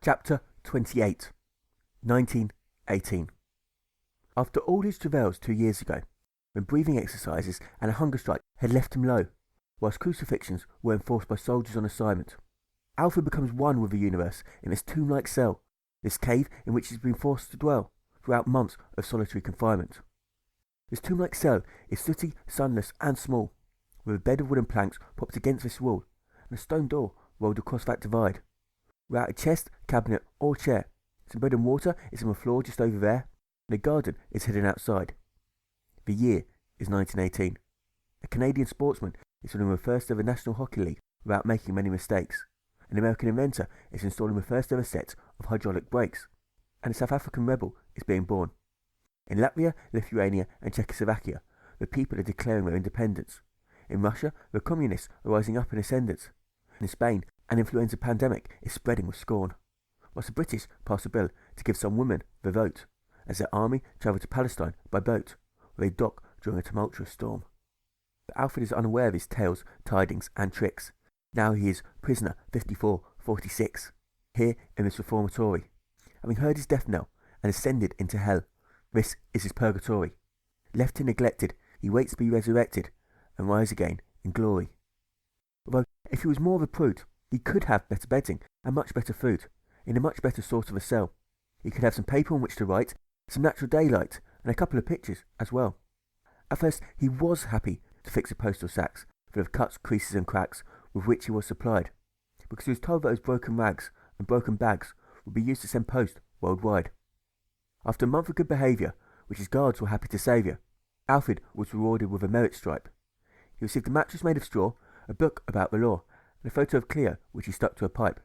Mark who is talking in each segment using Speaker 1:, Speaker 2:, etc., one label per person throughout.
Speaker 1: Chapter 28, 1918. After all his travails 2 years ago, when breathing exercises and a hunger strike had left him low, whilst crucifixions were enforced by soldiers on assignment, Alfred becomes one with the universe in this tomb-like cell, this cave in which he has been forced to dwell throughout months of solitary confinement. This tomb-like cell is sooty, sunless, and small, with a bed of wooden planks propped against this wall, and a stone door rolled across that divide. Without a chest, cabinet, or chair, some bread and water is on the floor just over there, and a garden is hidden outside. The year is 1918. A Canadian sportsman is winning the first ever National Hockey League without making many mistakes. An American inventor is installing the first ever set of hydraulic brakes, and a South African rebel is being born. In Latvia, Lithuania, and Czechoslovakia, the people are declaring their independence. In Russia, the communists are rising up in ascendance. In Spain, an influenza pandemic is spreading with scorn, whilst the British pass a bill to give some women the vote, as their army travel to Palestine by boat, where they dock during a tumultuous storm. But Alfred is unaware of his tales, tidings, and tricks. Now he is prisoner 5446, here in this reformatory, having heard his death knell and ascended into hell. This is his purgatory. Left and neglected, he waits to be resurrected and rise again in glory. Although, if he was more of a prude, he could have better bedding and much better food, in a much better sort of a cell. He could have some paper on which to write, some natural daylight, and a couple of pictures as well. At first, he was happy to fix the postal sacks, full of cuts, creases, and cracks, with which he was supplied, because he was told that those broken rags and broken bags would be used to send post worldwide. After a month of good behaviour, which his guards were happy to savour, Alfred was rewarded with a merit stripe. He received a mattress made of straw, a book about the law, and a photo of Cleo which he stuck to a pipe.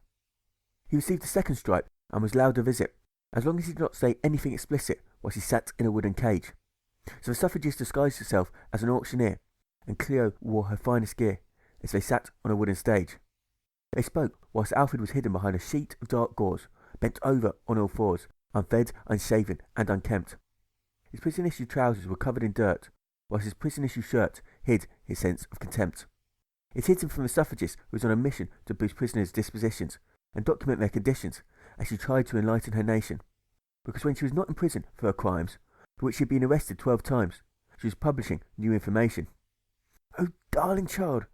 Speaker 1: He received a second stripe and was allowed a visit, as long as he did not say anything explicit whilst he sat in a wooden cage. So the suffragist disguised herself as an auctioneer, and Cleo wore her finest gear, as they sat on a wooden stage. They spoke whilst Alfred was hidden behind a sheet of dark gauze, bent over on all fours, unfed, unshaven, and unkempt. His prison-issue trousers were covered in dirt, whilst his prison-issue shirt hid his sense of contempt. It hid him from the suffragist who was on a mission to boost prisoners' dispositions and document their conditions as she tried to enlighten her nation. Because when she was not in prison for her crimes, for which she had been arrested 12 times, she was publishing new information. "Oh, darling child,"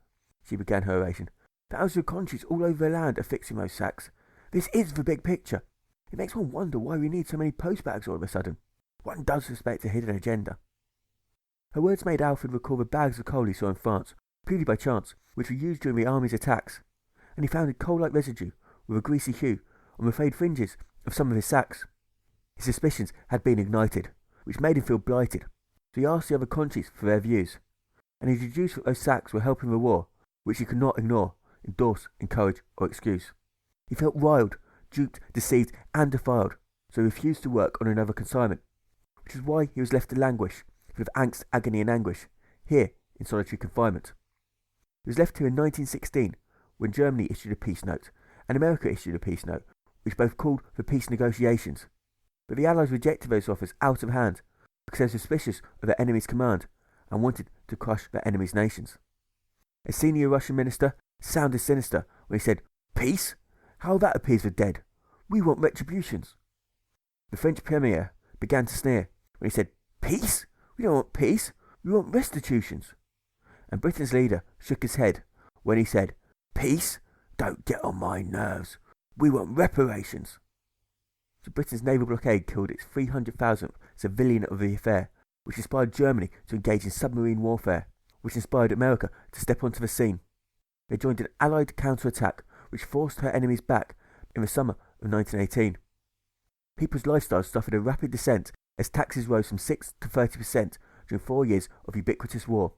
Speaker 1: she began her oration, "thousands of consciences all over the land are fixing those sacks. This is the big picture. It makes one wonder why we need so many postbags all of a sudden. One does suspect a hidden agenda." Her words made Alfred recall the bags of coal he saw in France, purely by chance, which were used during the army's attacks, and he found a coal-like residue with a greasy hue on the frayed fringes of some of his sacks. His suspicions had been ignited, which made him feel blighted, so he asked the other consciences for their views, and he deduced that those sacks were helping the war, which he could not ignore, endorse, encourage, or excuse. He felt riled, duped, deceived, and defiled, so he refused to work on another consignment, which is why he was left to languish, full of angst, agony, and anguish, here in solitary confinement. He was left here in 1916, when Germany issued a peace note, and America issued a peace note, which both called for peace negotiations. But the Allies rejected those offers out of hand, because they were suspicious of their enemy's command, and wanted to crush their enemy's nations. A senior Russian minister sounded sinister when he said, "Peace? How will that appease the dead? We want retributions." The French premier began to sneer when he said, "Peace? We don't want peace, we want restitutions." And Britain's leader shook his head when he said, "Peace? Don't get on my nerves. We want reparations." So Britain's naval blockade killed its 300,000th civilian of the affair, which inspired Germany to engage in submarine warfare, which inspired America to step onto the scene. They joined an Allied counterattack, which forced her enemies back in the summer of 1918. People's lifestyles suffered a rapid descent as taxes rose from 6 to 30% during 4 years of ubiquitous war.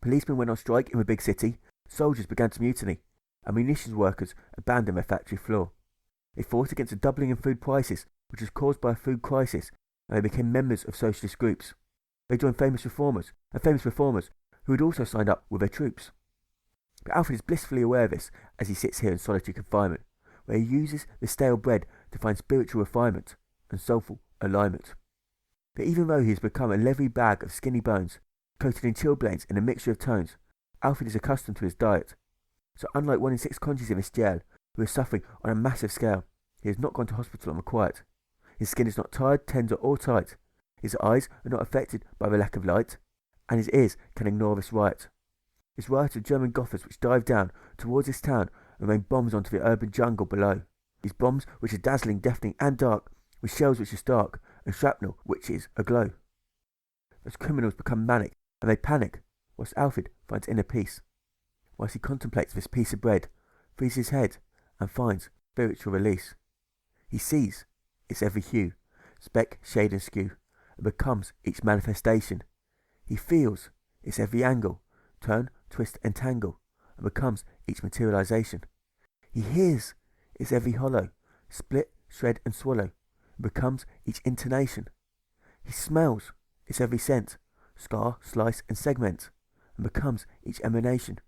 Speaker 1: Policemen went on strike in the big city, soldiers began to mutiny, and munitions workers abandoned their factory floor. They fought against a doubling in food prices, which was caused by a food crisis, and they became members of socialist groups. They joined famous reformers who had also signed up with their troops. But Alfred is blissfully aware of this as he sits here in solitary confinement, where he uses the stale bread to find spiritual refinement and soulful alignment. But even though he has become a leathery bag of skinny bones, coated in chilblains and a mixture of tones, Alfred is accustomed to his diet. So unlike 1 in 6 consciences in this jail, who are suffering on a massive scale, He has not gone to hospital and required. His skin is not tired, tender or tight. His eyes are not affected by the lack of light, and his ears can ignore this riot. This riot of German Gothas which dive down towards this town and rain bombs onto the urban jungle below. These bombs which are dazzling, deafening and dark, with shells which are stark, and shrapnel which is aglow. Those criminals become manic, and they panic, whilst Alfred finds inner peace. Whilst he contemplates this piece of bread, frees his head, and finds spiritual release. He sees its every hue, speck, shade and skew, and becomes each manifestation. He feels its every angle, turn, twist and tangle, and becomes each materialization. He hears its every hollow, split, shred and swallow, and becomes each intonation. He smells its every scent, scar, slice and segment, and becomes each emanation.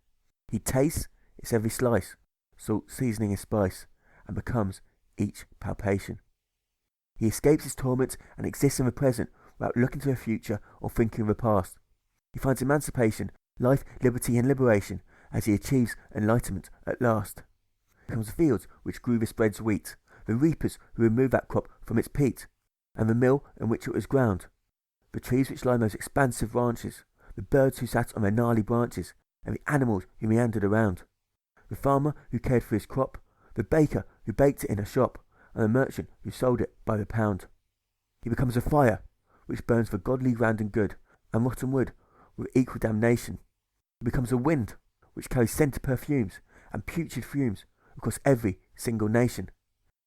Speaker 1: He tastes its every slice, salt, seasoning and spice, and becomes each palpation. He escapes his torment and exists in the present without looking to the future or thinking of the past. He finds emancipation, life, liberty and liberation as he achieves enlightenment at last. He becomes the fields which grew the spread's wheat, the reapers who removed that crop from its peat, and the mill in which it was ground, the trees which line those expansive branches, the birds who sat on their gnarly branches, and the animals who meandered around, the farmer who cared for his crop, the baker who baked it in a shop, and the merchant who sold it by the pound. He becomes a fire which burns for godly ground and good, and rotten wood with equal damnation. He becomes a wind which carries scented perfumes and putrid fumes across every single nation.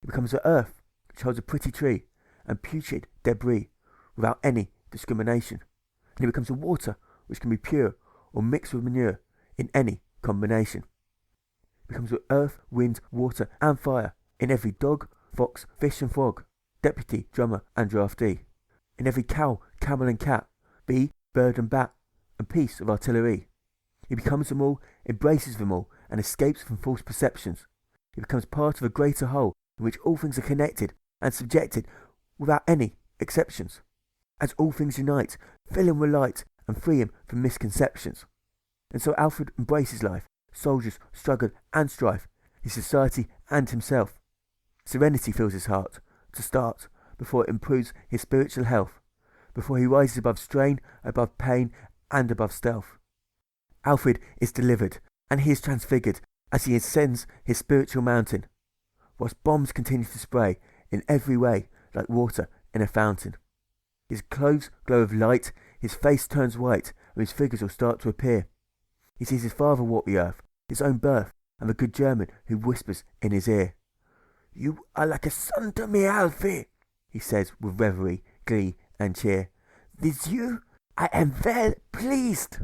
Speaker 1: He becomes the earth which holds a pretty tree and putrid debris without any discrimination. And he becomes a water which can be pure or mixed with manure in any combination. He becomes the earth, wind, water and fire in every dog, fox, fish and frog, deputy, drummer and draftee, in every cow, camel and cat, bee, bird and bat, and piece of artillery. He becomes them all, embraces them all, and escapes from false perceptions. He becomes part of a greater whole in which all things are connected and subjected without any exceptions. As all things unite, fill him with light and free him from misconceptions. And so Alfred embraces life, soldiers, struggle and strife, his society and himself. Serenity fills his heart, to start, before it improves his spiritual health, before he rises above strain, above pain, and above stealth. Alfred is delivered, and he is transfigured as he ascends his spiritual mountain, whilst bombs continue to spray in every way like water in a fountain. His clothes glow with light, his face turns white, and his figures will start to appear. He sees his father walk the earth, his own birth, and the good German who whispers in his ear. "You are like a son to me, Alfie," he says with reverie, glee, and cheer. "With you, I am well pleased."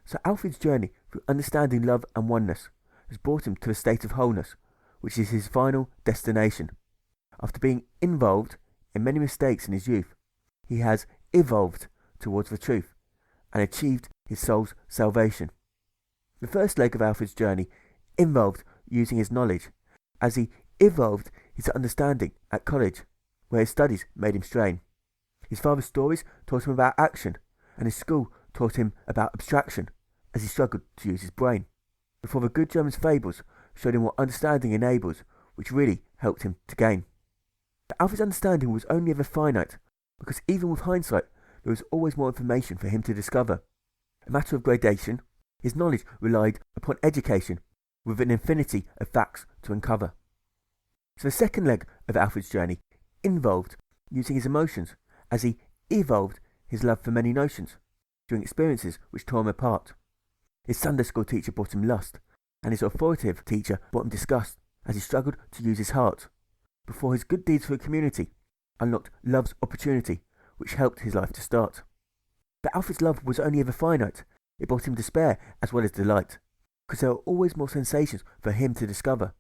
Speaker 1: So Alfred's journey through understanding love and oneness has brought him to a state of wholeness, which is his final destination. After being involved in many mistakes in his youth, he has evolved towards the truth and achieved his soul's salvation. The first leg of Alfred's journey involved using his knowledge, as he evolved his understanding at college, where his studies made him strain. His father's stories taught him about action, and his school taught him about abstraction, as he struggled to use his brain, before the good German's fables showed him what understanding enables, which really helped him to gain. But Alfred's understanding was only ever finite, because even with hindsight, there was always more information for him to discover. A matter of gradation, his knowledge relied upon education, with an infinity of facts to uncover. So the second leg of Alfred's journey involved using his emotions, as he evolved his love for many notions, during experiences which tore him apart. His Sunday school teacher brought him lust, and his authoritative teacher brought him disgust, as he struggled to use his heart, before his good deeds for the community unlocked love's opportunity, which helped his life to start. But Alfred's love was only ever finite. It brought him despair as well as delight, because there were always more sensations for him to discover.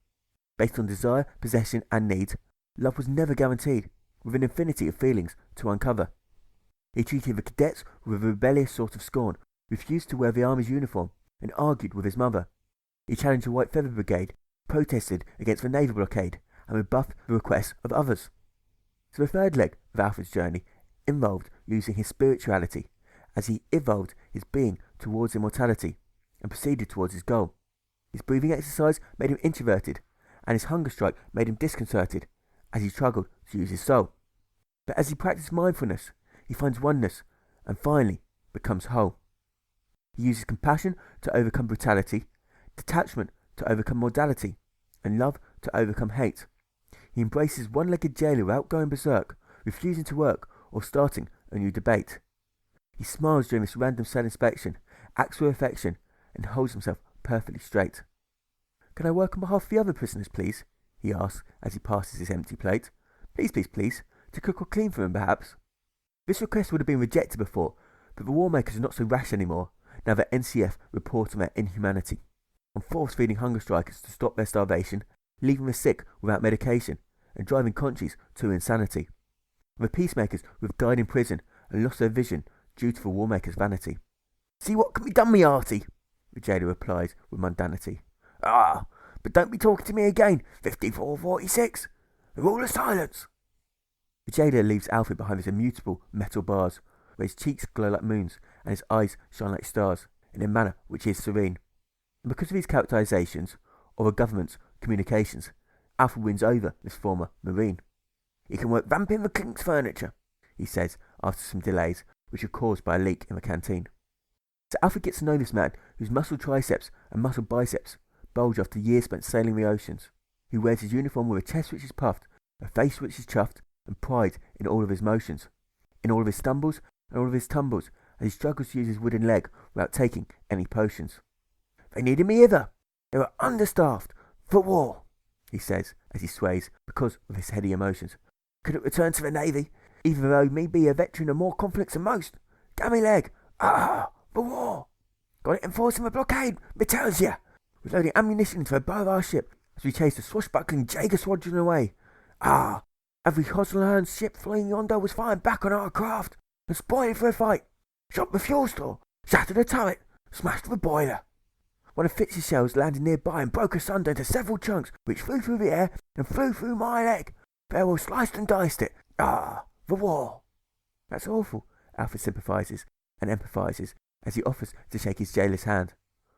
Speaker 1: Based on desire, possession and need, love was never guaranteed, with an infinity of feelings to uncover. He treated the cadets with a rebellious sort of scorn, refused to wear the army's uniform, and argued with his mother. He challenged the White Feather Brigade, protested against the naval blockade, and rebuffed the requests of others. So the third leg of Alfred's journey involved using his spirituality, as he evolved his being towards immortality, and proceeded towards his goal. His breathing exercise made him introverted, and his hunger strike made him disconcerted as he struggled to use his soul. But as he practiced mindfulness, he finds oneness and finally becomes whole. He uses compassion to overcome brutality, detachment to overcome mortality, and love to overcome hate. He embraces one-legged jailer without going berserk, refusing to work or starting a new debate. He smiles during this random cell inspection, acts with affection, and holds himself perfectly straight. "Can I work on behalf of the other prisoners, please?" he asks as he passes his empty plate. Please, to cook or clean for them, perhaps." This request would have been rejected before, but the war makers are not so rash anymore, now that NCF report on their inhumanity, on force-feeding hunger strikers to stop their starvation, leaving the sick without medication, and driving conscience to insanity. The peacemakers who have died in prison and lost their vision due to the war makers' vanity. "See what can be done, me hearty," the jailer replies with mundanity. "Ah, but don't be talking to me again, 5446. The rule of silence." The jailer leaves Alfred behind his immutable metal bars, where his cheeks glow like moons and his eyes shine like stars, in a manner which is serene. And because of his characterizations, or the government's communications, Alfred wins over this former Marine. "He can work vamping the King's furniture," he says after some delays, which are caused by a leak in the canteen. So Alfred gets to know this man whose muscle triceps and muscle biceps bulge after years spent sailing the oceans, who wears his uniform with a chest which is puffed, a face which is chuffed, and pride in all of his motions, in all of his stumbles and all of his tumbles, as he struggles to use his wooden leg without taking any potions. "They needed me hither. They were understaffed. For war," he says as he sways because of his heady emotions. "Couldn't return to the Navy, even though me be a veteran of more conflicts than most. Damn me leg. Ah, the war. Got it enforcing the blockade, me tells ya. We're loading ammunition into the bow of our ship as we chase the swashbuckling Jaeger squadron away. Ah, every Hosselhorn ship flying yonder was firing back on our craft and spoiling for a fight. Shot the fuel store, shattered the turret, smashed the boiler. One of Fitz's shells landed nearby and broke asunder into several chunks, which flew through the air and flew through my leg. Farewell sliced and diced it. Ah, the war." "That's awful," Alfred sympathises and empathises as he offers to shake his jailer's hand.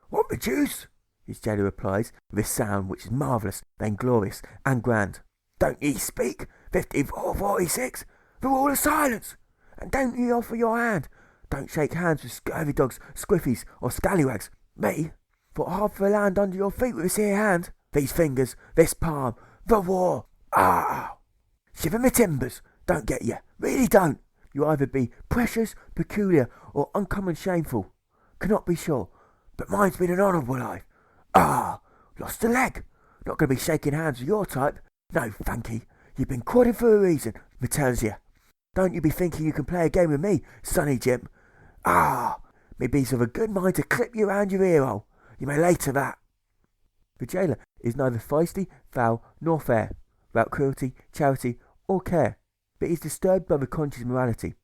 Speaker 1: "What the deuce?" his jailer replies with a sound which is marvellous, then glorious and grand. "Don't ye speak, 5446, the rule of silence, and don't ye offer your hand. Don't shake hands with scurvy dogs, squiffies, or scallywags. Me, fought hard for the land under your feet with this here hand, these fingers, this palm, the war. Ah! Shiver me timbers, don't get ye, really don't. You either be precious, peculiar, or uncommon shameful. Cannot be sure, but mine's been an honourable life. Ah! Lost a leg. Not going to be shaking hands with your type. No, thank'ee. You've been quadding for a reason, me tells ye. Don't you be thinking you can play a game with me, Sonny Jim. Ah! Me be's of a good mind to clip you round your ear hole. You may lay to that." The jailer is neither feisty, foul, nor fair, without cruelty, charity, or care, but he is disturbed by the conscious morality.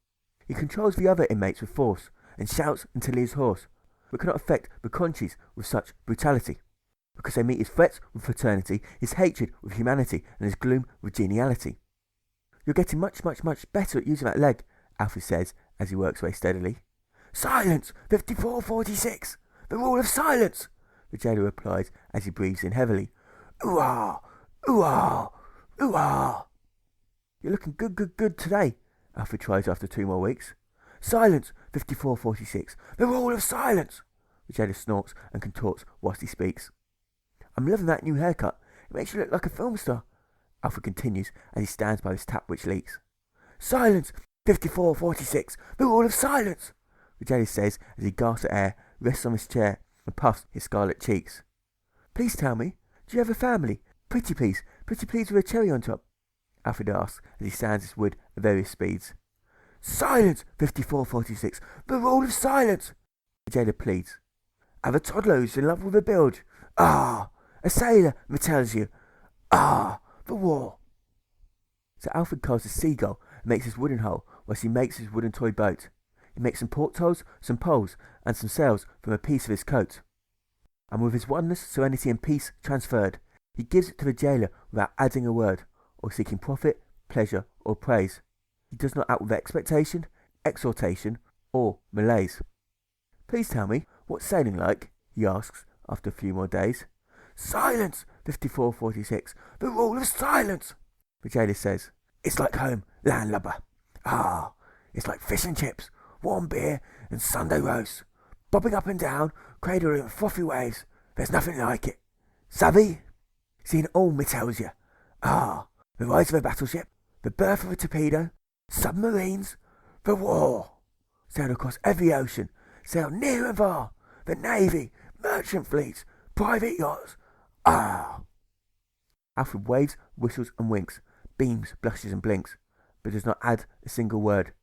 Speaker 1: He controls the other inmates with force, and shouts until he is hoarse, but cannot affect the conscience with such brutality, because they meet his threats with fraternity, his hatred with humanity, and his gloom with geniality. "You're getting much better at using that leg," Alfred says as he works away steadily. "Silence, 5446! The rule of silence!" the jailer replies as he breathes in heavily. "Ooh-ah! Ooh-ah! Ooh-ah!" "You're looking good today," Alfred tries after 2 more weeks. "Silence, 5446! The rule of silence!" the jailer snorts and contorts whilst he speaks. "I'm loving that new haircut. It makes you look like a film star," Alfred continues as he stands by his tap which leaks. "Silence, 5446! The rule of silence!" the jailer says as he gasps at air, rests on his chair, and puffs his scarlet cheeks. "Please tell me, do you have a family? Pretty please with a cherry on top," Alfred asks as he sands his wood at various speeds. "Silence, 5446! The rule of silence!" the jailer pleads. "Have a toddler who's in love with a bilge. Ah! A sailor, me tells you. Ah! The war." So Alfred carves a seagull and makes his wooden hull whilst he makes his wooden toy boat. He makes some portholes, some poles, and some sails from a piece of his coat. And with his oneness, serenity, and peace transferred, he gives it to the jailer without adding a word, or seeking profit, pleasure, or praise. He does not act with expectation, exhortation, or malaise. "Please tell me, what's sailing like?" he asks after a few more days. Silence! 5446. The rule of silence! The jailer says, it's like home, landlubber. Ah, it's like fish and chips, warm beer and Sunday roast. Bobbing up and down, cradle in frothy waves. There's nothing like it. Savvy? Seen all, me tells you. Ah, the rise of a battleship, the birth of a torpedo, submarines, the war. Sailed across every ocean, sailed near and far. The navy, merchant fleets, private yachts. Ah! Alfred waves, whistles and winks, beams, blushes and blinks, but does not add a single word.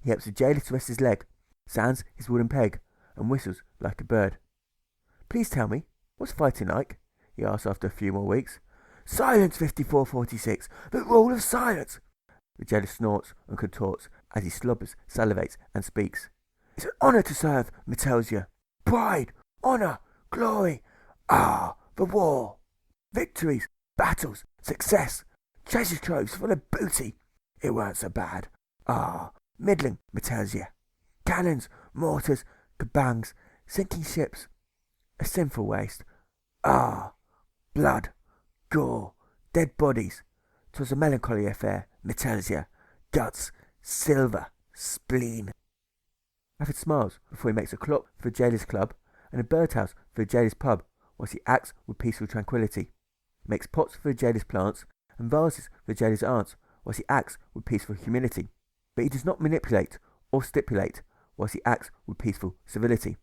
Speaker 1: He helps the jailer to rest his leg, sounds his wooden peg, and whistles like a bird. Please tell me, what's fighting like? He asks after a few more weeks. Silence, 5446, the rule of silence. The jailer snorts and contorts as he slobbers, salivates, and speaks. It's an honour to serve, me tells you. Pride, honour, glory. Ah, the war. Victories, battles, success, treasure troves full of booty. It weren't so bad. Ah, middling, me tells you. Cannons, mortars, kabangs, sinking ships. A sinful waste. Ah, blood, gore, dead bodies. 'Twas a melancholy affair, me tells you. Guts, silver, spleen. Alfred smiles before he makes a clock for the jailer's club and a birdhouse for the jailer's pub, whilst he acts with peaceful tranquillity. He makes pots for the jailer's plants and vases for the jailer's aunts, whilst he acts with peaceful humility. But he does not manipulate or stipulate, whilst he acts with peaceful civility.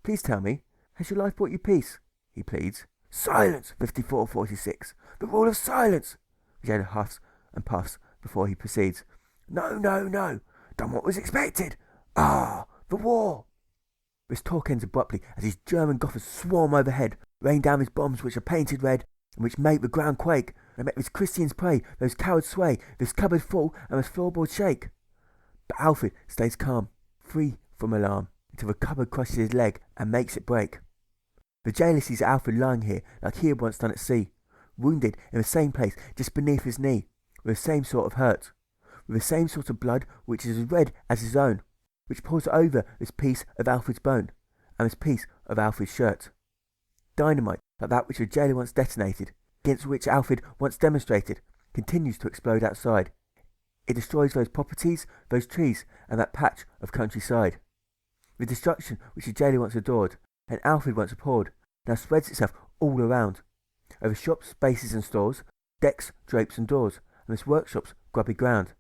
Speaker 1: Please tell me, has your life brought you peace? He pleads. Silence, 5446. The rule of silence. The jailer huffs and puffs before he proceeds. No, no, no. Done what was expected. Ah, the war. This talk ends abruptly as his German gophers swarm overhead, rain down his bombs which are painted red, and which make the ground quake, and make this Christians pray, those cowards sway, this cupboard fall, and this floorboard shake. But Alfred stays calm, free from alarm, until the cupboard crushes his leg and makes it break. The jailer sees Alfred lying here like he had once done at sea, wounded in the same place just beneath his knee, with the same sort of hurt, with the same sort of blood which is as red as his own, which pours over this piece of Alfred's bone, and this piece of Alfred's shirt. Dynamite, like that which the jailer once detonated, against which Alfred once demonstrated, continues to explode outside. It destroys those properties, those trees, and that patch of countryside. The destruction which the jailer once adored, and Alfred once abhorred, now spreads itself all around, over shops, spaces and stores, decks, drapes and doors, and this workshop's grubby ground.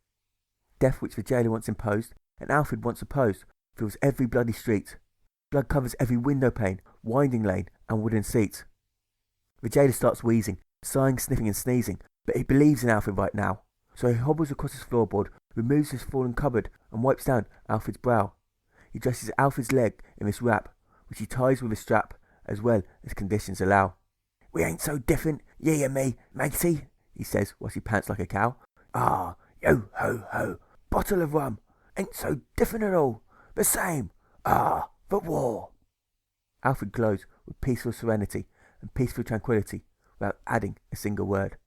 Speaker 1: Death which the jailer once imposed, and Alfred once opposed, fills every bloody street. Blood covers every window pane, winding lane, and wooden seat. The jailer starts wheezing, sighing, sniffing and sneezing, but he believes in Alfred right now. So he hobbles across his floorboard, removes his fallen cupboard, and wipes down Alfred's brow. He dresses Alfred's leg in this wrap, which he ties with a strap, as well as conditions allow. We ain't so different, ye and me, matey, he says, whilst he pants like a cow. Ah, yo ho ho, bottle of rum, ain't so different at all, the same. Ah, the war. Alfred glows with peaceful serenity and peaceful tranquillity, without adding a single word.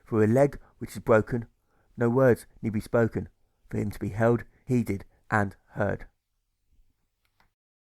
Speaker 1: For a leg which is broken, no words need be spoken for him to be held, heeded, and heard.